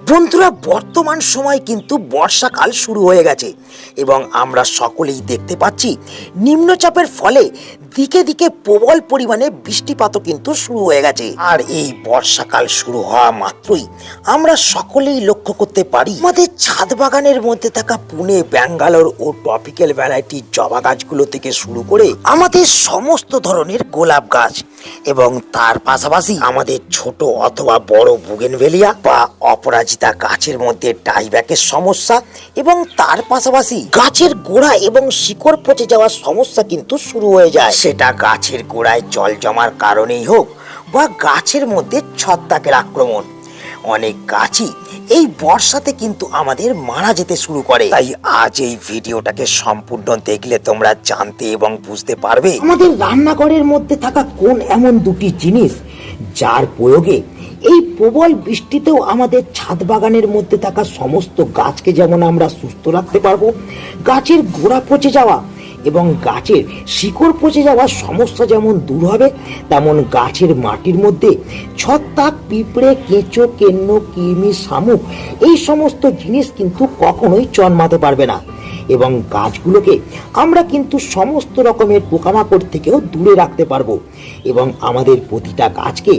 বন্ধুরা, বর্তমান সময় কিন্তু বর্ষাকাল শুরু হয়ে গেছে এবং আমরা সকলেই দেখতে পাচ্ছি নিম্নচাপের ফলে দিকে দিকে প্রবল পরিমাণে বৃষ্টিপাতও কিন্তু শুরু হয়ে গেছে। আর এই বর্ষাকাল শুরু হওয়া মাত্রই আমরা সকলেই লক্ষ্য করতে পারি আমাদের ছাদ বাগানের মধ্যে থাকা পুনে, ব্যাঙ্গালোর ও ট্রপিক্যাল ভ্যারাইটির জবা গাছগুলো থেকে শুরু করে আমাদের সমস্ত ধরনের গোলাপ গাছ এবং তার পাশাপাশি আমাদের ছোট অথবা বড় বুগেনভেলিয়া বা অপরাজিতা গাছের মধ্যে ডাইব্যাকের সমস্যা এবং তার পাশাপাশি গাছের গোড়া এবং শিকড় পচে যাওয়ার সমস্যা কিন্তু শুরু হয়ে যায়। সেটা গাছের গোড়ায় জল জমার কারণেই হোক বা গাছের মধ্যে ছত্রাকের আক্রমণ। অনেক গাছই এই বর্ষাতে কিন্তু আমাদের মারা যেতে শুরু করে। তাই আজ এই ভিডিওটাকে সম্পূর্ণ দেখলে তোমরা জানতে এবং বুঝতে পারবে আমাদের রান্নাঘরের মধ্যে থাকা কোন এমন দুটি জিনিস যার প্রয়োগে এই প্রবল বৃষ্টিতেও আমাদের ছাদ বাগানের মধ্যে থাকা সমস্ত গাছকে যেমন আমরা সুস্থ রাখতে পারবো, গাছের গোড়া পচে যাওয়া এবং গাছের শিকড় পচে যাওয়ার সমস্যা যেমন দূর হবে, তেমন গাছের মাটির মধ্যে ছত্রাক, পিঁপড়ে, কেঁচো, কেন্ন, কৃমি, শামুক এই সমস্ত জিনিস কিন্তু কখনোই জন্মাতে পারবে না এবং গাছগুলোকে আমরা কিন্তু সমস্ত রকমের পোকামাকড় থেকেও দূরে রাখতে পারবো এবং আমাদের প্রতিটা গাছকে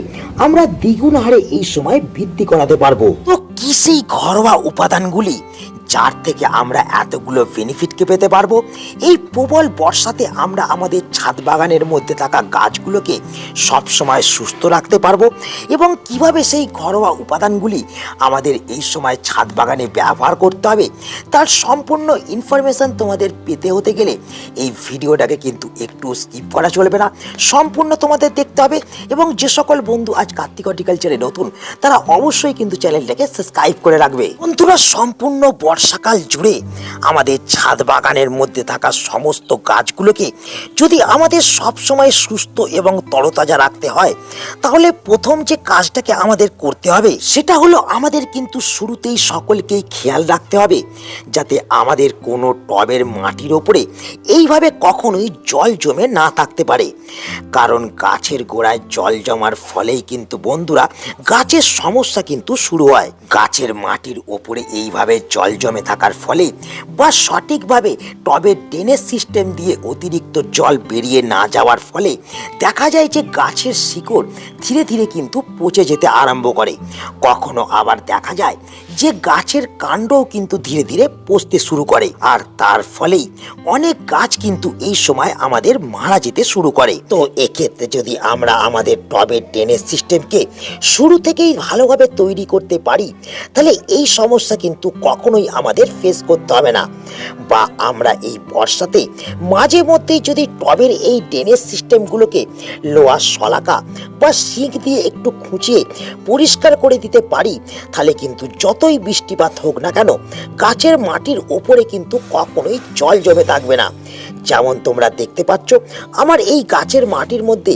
আমরা দ্বিগুণ হারে এই সময় বৃদ্ধি করাতে পারবো। তো কি সেই ঘরোয়া উপাদানগুলি যার থেকে আমরা এতগুলো বেনিফিটকে পেতে পারবো? এই প্রবল বর্ষাতে আমরা আমাদের ছাদ বাগানের মধ্যে থাকা গাছগুলোকে সবসময় সুস্থ রাখতে পারবো এবং কিভাবে সেই ঘরোয়া উপাদানগুলি আমাদের এই সময় ছাদ বাগানে ব্যবহার করতে হবে তার সম্পূর্ণ ইনফরমেশন তোমাদের পেতে হতে গেলে এই ভিডিওটাকে কিন্তু একটু স্কিপ করা চলবে না, সম্পূর্ণ তোমাদের দেখতে হবে। এবং যে সকল বন্ধু আজ কার্তিক হর্টিকালচারে নতুন তারা অবশ্যই কিন্তু চ্যানেলটাকে সাবস্ক্রাইব করে রাখবে। বন্ধুরা, সম্পূর্ণ বর্ষাকাল জুড়ে আমাদের ছাদ বাগানের মধ্যে থাকা সমস্ত গাছগুলোকে যদি আমাদের সবসময় সুস্থ এবং তরতাজা রাখতে হয় তাহলে প্রথম যে কাজটাকে আমাদের করতে হবে সেটা হলো আমাদের কিন্তু শুরুতেই সকলকেই খেয়াল রাখতে হবে যাতে আমাদের কোনো টবের মাটির ওপরে এইভাবে কখনোই জল জমে না থাকতে পারে। কারণ গাছের গোড়ায় জল জমার ফলেই কিন্তু বন্ধুরা গাছের সমস্যা কিন্তু শুরু হয়। গাছের মাটির ওপরে এইভাবে জল জমে থাকার ফলে বা সঠিকভাবে টবের ড্রেনেজ সিস্টেম দিয়ে অতিরিক্ত জল বেরিয়ে না যাওয়ার ফলে দেখা যায় যে গাছের শিকড় ধীরে ধীরে কিন্তু পচে যেতে আরম্ভ করে। কখনো আবার দেখা যায় যে গাছের কাণ্ডও কিন্তু ধীরে ধীরে পচতে শুরু করে আর তার ফলেই অনেক গাছ কিন্তু এই সময় আমাদের মারা যেতে শুরু করে। তো এক্ষেত্রে যদি আমরা আমাদের টবের ড্রেনেজ সিস্টেমকে শুরু থেকেই ভালোভাবে তৈরি করতে পারি তাহলে এই সমস্যা কিন্তু কখনোই আমাদের ফেস করতে হবে না। বা আমরা এই বর্ষাতে মাঝে মধ্যেই যদি টবের এই ড্রেনেজ সিস্টেমগুলোকে লোহার শলাকা বা শিক দিয়ে একটু খুঁচিয়ে পরিষ্কার করে দিতে পারি তাহলে কিন্তু যতই বৃষ্টিপাত হোক না কেন গাছের মাটির ওপরে কিন্তু কখনোই জল জমে থাকবে না। যেমন তোমরা দেখতে পাচ্ছ আমার এই গাছের মাটির মধ্যে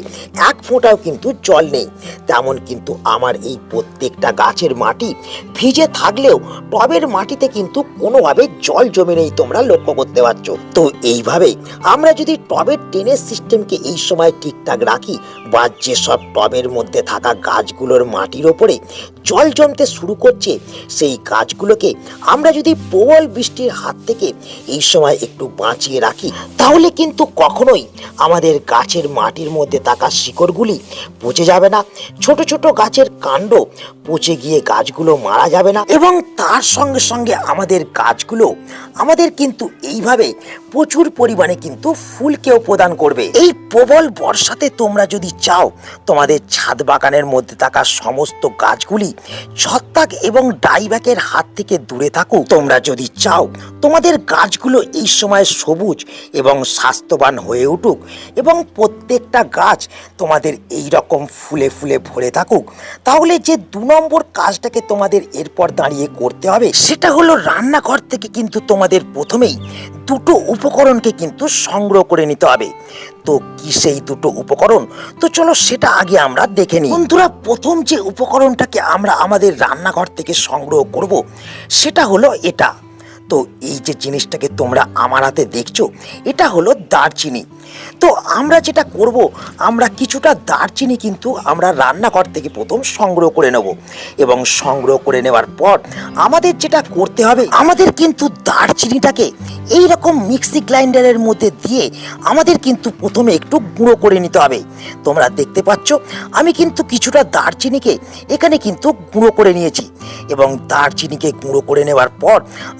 এক ফোঁটাও কিন্তু জল নেই, তেমন কিন্তু আমার এই প্রত্যেকটা গাছের মাটি ভিজে থাকলেও টবের মাটিতে কিন্তু কোনোভাবে জল জমে নেই, তোমরা লক্ষ্য করতে পারছো। তো এইভাবে আমরা যদি টবের ড্রেনেজ সিস্টেমকে এই সময় ঠিকঠাক রাখি বা যেসব টবের মধ্যে থাকা গাছগুলোর মাটির ওপরে জল জমতে শুরু করছে সেই গাছগুলোকে আমরা যদি প্রবল বৃষ্টির হাত থেকে এই সময় একটু বাঁচিয়ে রাখি তাহলে কিন্তু কখনোই আমাদের গাছের মাটির মধ্যে থাকা শিকড়গুলি পচে যাবে না, ছোট ছোট গাছের কাণ্ড পচে গিয়ে গাছগুলো মারা যাবে না এবং তার সঙ্গে সঙ্গে আমাদের গাছগুলো আমাদের কিন্তু এইভাবে প্রচুর পরিমাণে কিন্তু ফুলকেও প্রদান করবে। এই প্রবল বর্ষাতে তোমরা যদি চাও তোমাদের ছাদ বাগানের মধ্যে থাকা সমস্ত গাছগুলি ছত্রাক এবং ডাইব্যাকের হাত থেকে দূরে থাকুক, তোমরা যদি চাও তোমাদের গাছগুলো এই সময় সবুজ এবং স্বাস্থ্যবান হয়ে উঠুক এবং প্রত্যেকটা গাছ তোমাদের এই রকম ফুলে ফুলে ভরে থাকুক, তাহলে যে 2 নম্বর কাজটাকে তোমাদের এরপর দাঁড়িয়ে করতে হবে সেটা হলো রান্নাঘর থেকে কিন্তু তোমাদের প্রথমেই দুটো উপকরণকে কিন্তু সংগ্রহ করে নিতে হবে। তো কি সেই দুটো উপকরণ? তো চলো সেটা আগে আমরা দেখে নিই। বন্ধুরা, প্রথম যে উপকরণটাকে আমরা আমাদের রান্নাঘর থেকে সংগ্রহ করব সেটা হলো এটা। তো এই যে জিনিসটাকে তোমরা আমার হাতে দেখছো, এটা হলো দারচিনি। তো আমরা যেটা করব, আমরা কিছুটা দারচিনি কিন্তু আমরা রান্নাঘর থেকে প্রথম সংগ্রহ করে নেব, এবং সংগ্রহ করে নেওয়ার পর আমাদের যেটা করতে হবে, আমাদের কিন্তু দারচিনিটাকে এই রকম মিক্সি গ্রাইন্ডারের মধ্যে দিয়ে আমাদের কিন্তু প্রথমে একটু গুঁড়ো করে নিতে হবে। তোমরা দেখতে পাচ্ছ আমি কিন্তু কিছুটা দারচিনিকে এখানে কিন্তু গুঁড়ো করে নিয়েছি, এবং দারচিনিকে গুঁড়ো করে নেওয়ার পর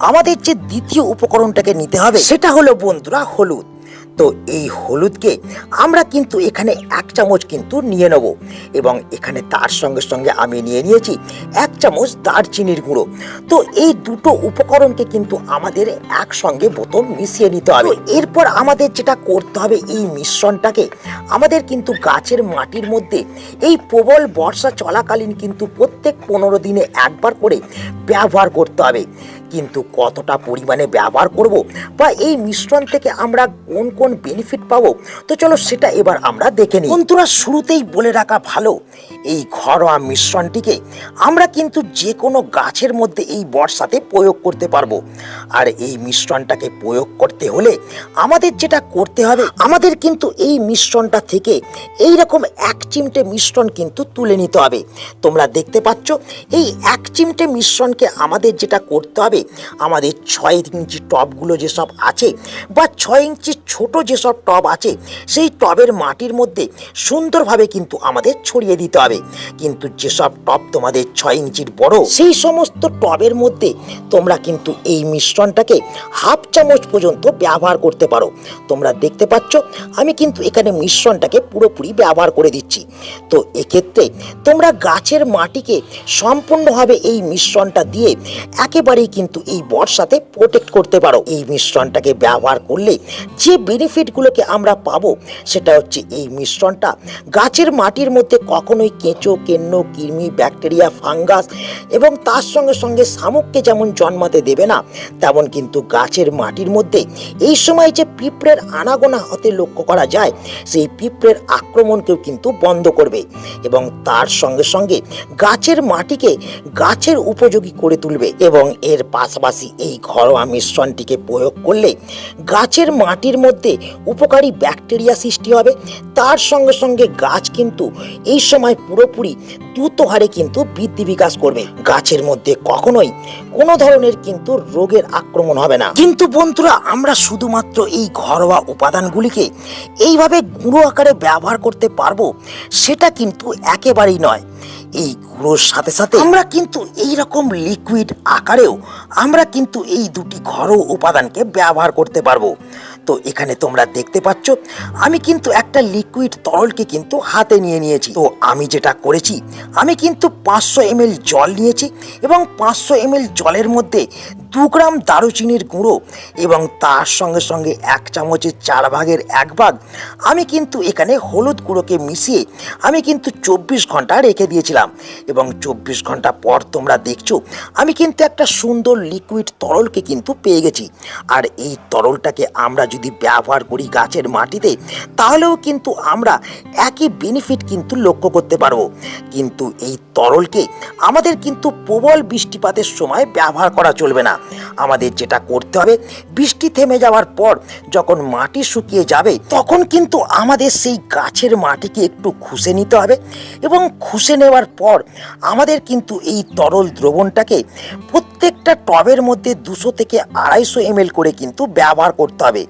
আমাদের যে দ্বিতীয় উপকরণটাকে নিতে হবে সেটা হলো বন্ধুরা হলুদ। তো এই হলুদকে আমরা কিন্তু এখানে 1 চামচ কিন্তু নিয়ে নেব, এবং এখানে তার সঙ্গে সঙ্গে আমি নিয়ে নিয়েছি 1 চামচ দারচিনির গুঁড়ো। তো এই দুটো উপকরণকে কিন্তু আমাদের একসঙ্গে প্রথম মিশিয়ে নিতে হবে। এরপর আমাদের যেটা করতে হবে, এই মিশ্রণটাকে আমাদের কিন্তু গাছের মাটির মধ্যে এই প্রবল বর্ষা চলাকালীন কিন্তু প্রত্যেক 15 দিনে একবার করে ব্যবহার করতে হবে। কিন্তু কতটা পরিমাণে ব্যবহার করব বা এই মিশ্রণ থেকে আমরা কোন কোন বেনিফিট পাবো, তো চলো সেটা এবার আমরা দেখে নিই। বন্ধুরা, শুরুতেই বলে রাখা ভালো, এই ঘরোয়া মিশ্রণটিকে আমরা কিন্তু যে কোনো গাছের মধ্যে এই বর্ষাতে প্রয়োগ করতে পারবো। আর এই মিশ্রণটাকে প্রয়োগ করতে হলে আমাদের যেটা করতে হবে, আমাদের কিন্তু এই মিশ্রণটা থেকে এই রকম 1 চিমটে মিশ্রণ কিন্তু তুলে নিতে হবে। তোমরা দেখতে পাচ্ছ এই 1 চিমটে মিশ্রণকে আমাদের যেটা করতে হবে, আমাদের 6 ইঞ্চি টবগুলো যেসব আছে বা 6 ইঞ্চি ছোট যেসব টব আছে, সেই টবের মাটির মধ্যে সুন্দরভাবে কিন্তু আমাদের ছড়িয়ে দিতে হবে। কিন্তু যেসব টব তোমাদের 6 ইঞ্চির বড়, সেই সমস্ত টবের মধ্যে তোমরা কিন্তু এই মিশ্রণটাকে 1/2 চামচ পর্যন্ত ব্যবহার করতে পারো। তোমরা দেখতে পাচ্ছ আমি কিন্তু এখানে মিশ্রণটাকে পুরোপুরি ব্যবহার করে দিচ্ছি। তো এক্ষেত্রে তোমরা গাছের মাটিকে সম্পূর্ণভাবে এই মিশ্রণটা দিয়ে একেবারেই কিন্তু এই বর্ষাতে প্রোটেক্ট করতে পারো। এই মিশ্রণটাকে ব্যবহার করলে যে বেনিফিটগুলোকে আমরা পাবো, সেটা হচ্ছে এই মিশ্রণটা গাছের মাটির মধ্যে কখনোই কেঁচো, কেন্ন, কৃমি, ব্যাকটেরিয়া, ফাঙ্গাস এবং তার সঙ্গে সঙ্গে শামুককে যেমন জন্মাতে দেবে না, তেমন কিন্তু গাছের মাটির মধ্যে এই সময় যে পিঁপড়ের আনাগোনা হতে লক্ষ্য করা যায়, সেই পিঁপড়ের আক্রমণকেও কিন্তু বন্ধ করবে, এবং তার সঙ্গে সঙ্গে গাছের মাটিকে গাছের উপযোগী করে তুলবে। এবং এর পাশাপাশি এই ঘরোয়া মিশ্রণটিকে প্রয়োগ করলে গাছের মাটির মধ্যে উপকারী ব্যাকটেরিয়া সৃষ্টি হবে, তার সঙ্গে সঙ্গে গাছ কিন্তু এই সময় পুরোপুরি দ্রুত হারে কিন্তু বৃদ্ধি বিকাশ করবে। গাছের মধ্যে কখনোই কোনো ধরনের কিন্তু রোগের আক্রমণ হবে না। কিন্তু বন্ধুরা, আমরা শুধুমাত্র এই ঘরোয়া উপাদানগুলিকে এইভাবে গুঁড়ো আকারে ব্যবহার করতে পারবো সেটা কিন্তু একেবারেই নয়। এই গুঁড়োর সাথে সাথে আমরা কিন্তু এই রকম লিকুইড আকারেও আমরা কিন্তু এই দুটি ঘরোয়া উপাদানকে ব্যবহার করতে পারবো। তো এখানে তোমরা দেখতে পাচ্ছ আমি কিন্তু একটা লিকুইড তরলকে কিন্তু হাতে নিয়ে নিয়েছি। তো আমি যেটা করেছি, আমি কিন্তু 500 ml জল নিয়েছি, এবং 500 ml জলের মধ্যে 2 গ্রাম দারুচিনির গুঁড়ো এবং তার সঙ্গে সঙ্গে 1 চামচের 4 ভাগের 1 ভাগ আমি কিন্তু এখানে হলুদ গুঁড়োকে মিশিয়ে আমি কিন্তু 24 ঘন্টা রেখে দিয়েছিলাম। এবং 24 ঘন্টা পর তোমরা দেখছো আমি কিন্তু একটা সুন্দর লিকুইড তরলকে কিন্তু পেয়ে গেছি। আর এই তরলটাকে আমরা যদি ব্যবহার করি গাছের মাটিতে, তাহলেও কিন্তু আমরা একই বেনিফিট কিন্তু লক্ষ্য করতে পারবো। কিন্তু এই তরলকে আমাদের কিন্তু প্রবল বৃষ্টিপাতের সময় ব্যবহার করা চলবে না। আমাদের যেটা করতে হবে, বৃষ্টি থেমে যাওয়ার পর যখন মাটি শুকিয়ে যাবে, তখন কিন্তু আমাদের সেই গাছের মাটিকে একটু খুশে নিতে হবে, এবং খুশে নেওয়ার পর আমাদের কিন্তু এই তরল দ্রবণটাকে প্রত্যেকটা টবের মধ্যে 200 থেকে 250 ml করে কিন্তু ব্যবহার করতে হবে।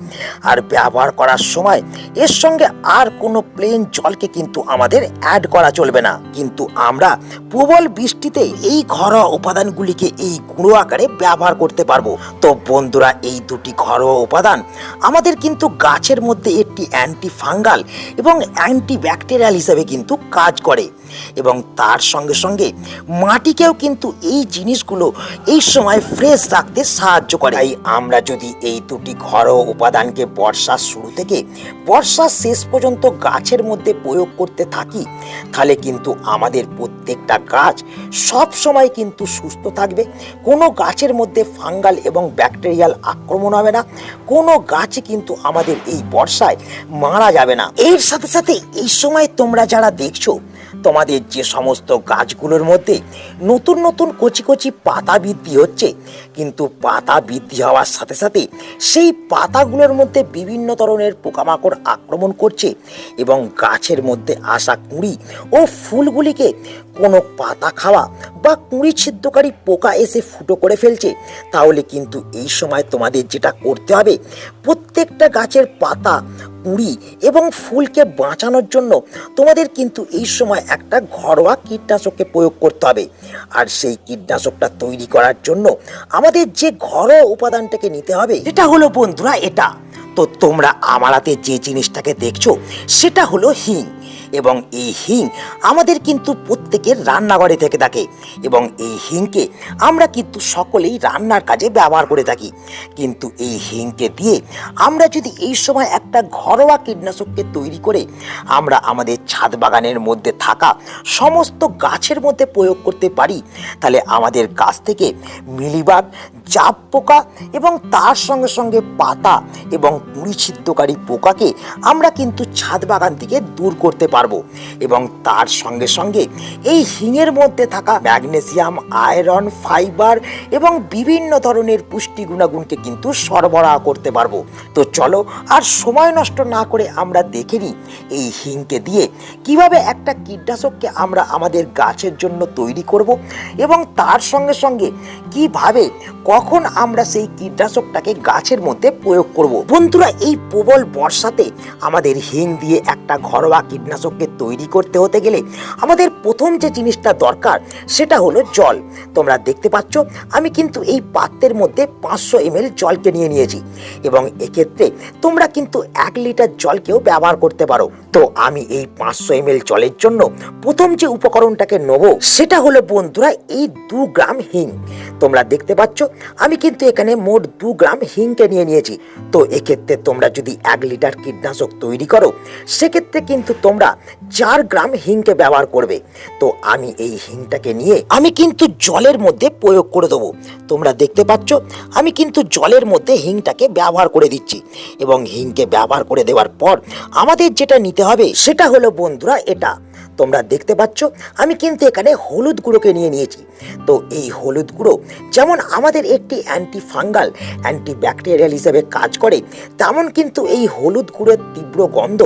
আর ব্যবহার করার সময় এর সঙ্গে আর কোনো প্লেন জলকে কিন্তু আমাদের অ্যাড করা চলবে না। কিন্তু আমরা প্রবল বৃষ্টিতে এই ঘরোয়া উপাদানগুলিকে এই গুঁড়ো আকারে ব্যবহার করতে পারবো। তো বন্ধুরা, এই দুটি ঘরোয়া উপাদান আমাদের কিন্তু গাছের মধ্যে একটি অ্যান্টি ফাঙ্গাল এবং অ্যান্টি ব্যাকটেরিয়াল হিসেবে কিন্তু কাজ করে, এবং তার সঙ্গে সঙ্গে মাটিকেও কিন্তু এই জিনিসগুলো এই সময় ফ্রেশ রাখতে সাহায্য করে। তাই আমরা যদি এই দুটি ঘরোয়া উপাদানকে বর্ষার শুরু থেকে বর্ষার শেষ পর্যন্ত গাছের মধ্যে প্রয়োগ করতে থাকি, তাহলে কিন্তু আমাদের প্রত্যেকটা গাছ সব সময় কিন্তু সুস্থ থাকবে। কোনো গাছের মধ্যে ফাঙ্গাল এবং ব্যাকটেরিয়াল আক্রমণ হবে না, কোনো গাছ কিন্তু আমাদের এই বর্ষায় মারা যাবে না। এর সাথে সাথে এই সময় তোমরা যারা দেখছো, তোমাদের যে সমস্ত গাছগুলোর মধ্যে নতুন নতুন কচি কচি পাতা বৃদ্ধি হচ্ছে, কিন্তু পাতা বৃদ্ধি হওয়ার সাথে সাথে সেই পাতাগুলোর মধ্যে বিভিন্ন ধরনের পোকামাকড় আক্রমণ করছে এবং গাছের মধ্যে আসা কুঁড়ি ও ফুলগুলিকে কোনো পাতা খাওয়া বা কুঁড়ি ছিদ্রকারী পোকা এসে ফুটো করে ফেলছে, তাহলে কিন্তু এই সময় তোমাদের যেটা করতে হবে, প্রত্যেকটা গাছের পাতা, কুঁড়ি এবং ফুলকে বাঁচানোর জন্য তোমাদের কিন্তু এই সময় একটা ঘরোয়া কীটনাশককে প্রয়োগ করতে হবে। আর সেই কীটনাশকটা তৈরি করার জন্য আমাদের যে ঘরোয়া উপাদানটাকে নিতে হবে সেটা হলো বন্ধুরা এটা। তো তোমরা আমার হাতে যে জিনিসটাকে দেখছো সেটা হলো হিং, এবং এই হিং আমাদের কিন্তু প্রত্যেকের রান্নাঘরে থেকে থাকে এবং এই হিংকে আমরা কিন্তু সকলেই রান্নার কাজে ব্যবহার করে থাকি। কিন্তু এই হিংকে দিয়ে আমরা যদি এই সময় একটা ঘরোয়া কীটনাশককে তৈরি করে আমরা আমাদের ছাদ বাগানের মধ্যে থাকা সমস্ত গাছের মধ্যে প্রয়োগ করতে পারি, তাহলে আমাদের গাছ থেকে মিলিবাগ, জাপ পোকা এবং তার সঙ্গে সঙ্গে পাতা এবং কুঁড়ি ছিদ্রকারী পোকাকে আমরা কিন্তু ছাদ বাগান থেকে দূর করতে পারবো। এবং তার সঙ্গে সঙ্গে এই হিঙের মধ্যে থাকা ম্যাগনেসিয়াম, আয়রন, ফাইবার এবং বিভিন্ন ধরনের পুষ্টি গুণাগুণকে কিন্তু সরবরাহ করতে পারবো। তো চলো আর সময় নষ্ট না করে আমরা দেখে নিই এই হিংকে দিয়ে কিভাবে একটা কীটনাশককে আমরা আমাদের গাছের জন্য তৈরি করব এবং তার সঙ্গে সঙ্গে কিভাবে কখন আমরা সেই কীটনাশকটাকে গাছের মধ্যে প্রয়োগ করব। বন্ধুরা, এই প্রবল বর্ষাতে আমাদের হিং দিয়ে একটা ঘরোয়া কীটনাশককে তৈরি করতে হতে গেলে আমাদের প্রথম যে জিনিসটা দরকার সেটা হলো জল। তোমরা দেখতে পাচ্ছ আমি কিন্তু এই পাত্রের মধ্যে 500 ml জলকে নিয়েছি এবং এক্ষেত্রে তোমরা কিন্তু 1 লিটার জলকেও ব্যবহার করতে পারো। তো আমি এই 500 ml জলের জন্য প্রথম যে উপকরণটাকে নেব সেটা হলো বন্ধুরা এই 2 গ্রাম হিং। তোমরা দেখতে পাচ্ছ আমি কিন্তু এখানে মোট 2 গ্রাম হিংকে নিয়েছি। তো এক্ষেত্রে তোমরা যদি 1 লিটার কীটনাশক তৈরি করো সেক্ষেত্রে কিন্তু তোমরা 4 গ্রাম হিংকে ব্যবহার করবে। তো আমি এই হিংটাকে নিয়ে আমি কিন্তু জলের মধ্যে প্রয়োগ করে দেবো। তোমরা দেখতে পাচ্ছ আমি কিন্তু জলের মধ্যে হিংটাকে ব্যবহার করে দিচ্ছি এবং হিংকে ব্যবহার করে দেওয়ার পর আমাদের যেটা নিতে হবে সেটা হলো বন্ধুরা এটা। তোমরা দেখতে পাচ্ছ আমি কিন্তু এখানে হলুদ গুঁড়োকে নিয়েছি। তো এই হলুদ গুঁড়ো যেমন আমাদের একটি অ্যান্টি ফাঙ্গাল, অ্যান্টি ব্যাকটেরিয়াল হিসেবে কাজ করে, তেমন কিন্তু এই হলুদ গুঁড়োর তীব্র গন্ধ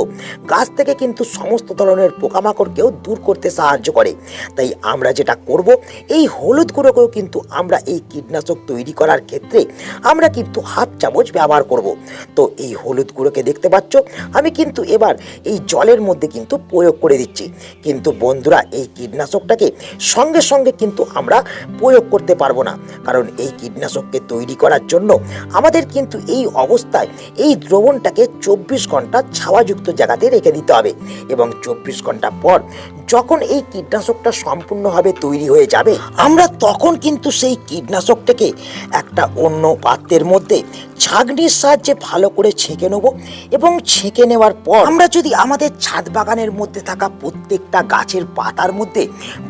গাছ থেকে কিন্তু সমস্ত ধরনের পোকামাকড়কেও দূর করতে সাহায্য করে। তাই আমরা যেটা করব, এই হলুদ গুঁড়োকেও কিন্তু আমরা এই কীটনাশক তৈরি করার ক্ষেত্রে আমরা কিন্তু হাফ চামচ ব্যবহার করব। তো এই হলুদ গুঁড়োকে দেখতে পাচ্ছ আমি কিন্তু এবার এই জলের মধ্যে কিন্তু প্রয়োগ করে দিচ্ছি। কিন্তু বন্ধুরা, এই কীটনাশকটাকে সঙ্গে সঙ্গে কিন্তু আমরা প্রয়োগ করতে পারবো না, কারণ এই কীটনাশককে তৈরি করার জন্য আমাদের কিন্তু এই অবস্থায় এই দ্রবণটাকে 24 ঘন্টা ছাওয়াযুক্ত জায়গাতে রেখে দিতে হবে এবং 24 ঘন্টা পর যখন এই কীটনাশকটা সম্পূর্ণভাবে তৈরি হয়ে যাবে আমরা তখন কিন্তু সেই কীটনাশকটাকে একটা অন্য পাত্রের মধ্যে ছাঁকনির সাহায্যে ভালো করে ছেঁকে নেব এবং ছেঁকে নেওয়ার পর আমরা যদি আমাদের ছাদ বাগানের মধ্যে থাকা প্রত্যেকটা গাছের পাতার মধ্যে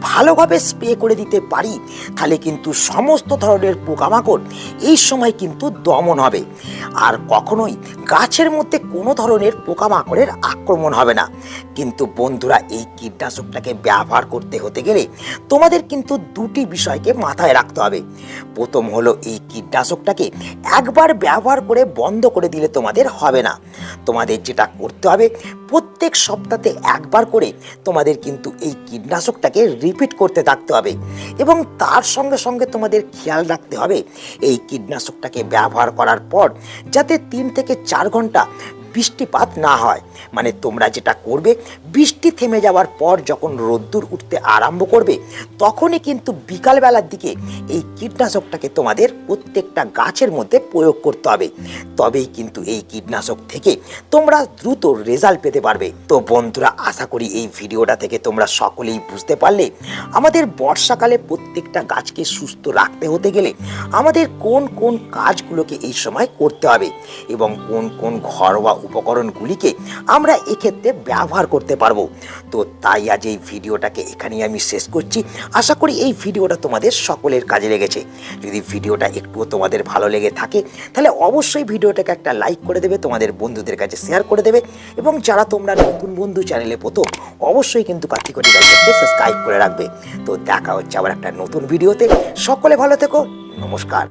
ভালোভাবে স্প্রে করে দিতে পারি, তাহলে কিন্তু সমস্ত ধরনের পোকামাকড় এই সময় কিন্তু দমন হবে আর কখনোই গাছের মধ্যে কোনো ধরনের পোকামাকড়ের আক্রমণ হবে না। কিন্তু বন্ধুরা, এই কীটনাশকটাকে ব্যবহার করতে হতে গেলে তোমাদের কিন্তু দুটি বিষয়কে মাথায় রাখতে হবে। প্রথম হলো এই কীটনাশকটাকে একবার ব্যবহার করে বন্ধ করে দিলে তোমাদের হবে না। তোমাদের যেটা করতে হবে, প্রত্যেক সপ্তাহে একবার করে তোমাদের কিন্তু এই কীটনাশকটাকে রিপিট করতে থাকতে হবে এবং তার সঙ্গে সঙ্গে তোমাদের খেয়াল রাখতে হবে এই কীটনাশকটাকে ব্যবহার করার পর যাতে 3 থেকে 4 ঘন্টা বৃষ্টিপাত না হয়। মানে তোমরা যেটা করবে, বৃষ্টি থেমে যাওয়ার পর যখন রোদ্দুর উঠতে আরম্ভ করবে তখনই কিন্তু বিকালবেলার দিকে এই কীটনাশকটাকে তোমাদের প্রত্যেকটা গাছের মধ্যে প্রয়োগ করতে হবে। তবেই কিন্তু এই কীটনাশক থেকে তোমরা দ্রুত রেজাল্ট পেতে পারবে। তো বন্ধুরা, আশা করি এই ভিডিওটা থেকে তোমরা সকলেই বুঝতে পারলে আমাদের বর্ষাকালে প্রত্যেকটা গাছকে সুস্থ রাখতে হতে গেলে আমাদের কোন কোন কাজগুলোকে এই সময় করতে হবে এবং কোন কোন ঘরোয়া উপকরণগুলিকে আমরা এক্ষেত্রে ব্যবহার করতে পারবো। তো তাই আজ এই ভিডিওটাকে এখানেই আমি শেষ করছি। আশা করি এই ভিডিওটা তোমাদের সকলের কাজে লেগেছে। যদি ভিডিওটা একটুও তোমাদের ভালো লেগে থাকে তাহলে অবশ্যই ভিডিওটাকে একটা লাইক করে দেবে, তোমাদের বন্ধুদের কাছে শেয়ার করে দেবে, এবং যারা তোমরা নতুন বন্ধু চ্যানেলে প্রথম অবশ্যই কিন্তু কার্তিক হর্টিকালচারকে সাবস্ক্রাইব করে রাখবে। তো দেখা হচ্ছে আবার একটা নতুন ভিডিওতে। সকলে ভালো থেকো, নমস্কার।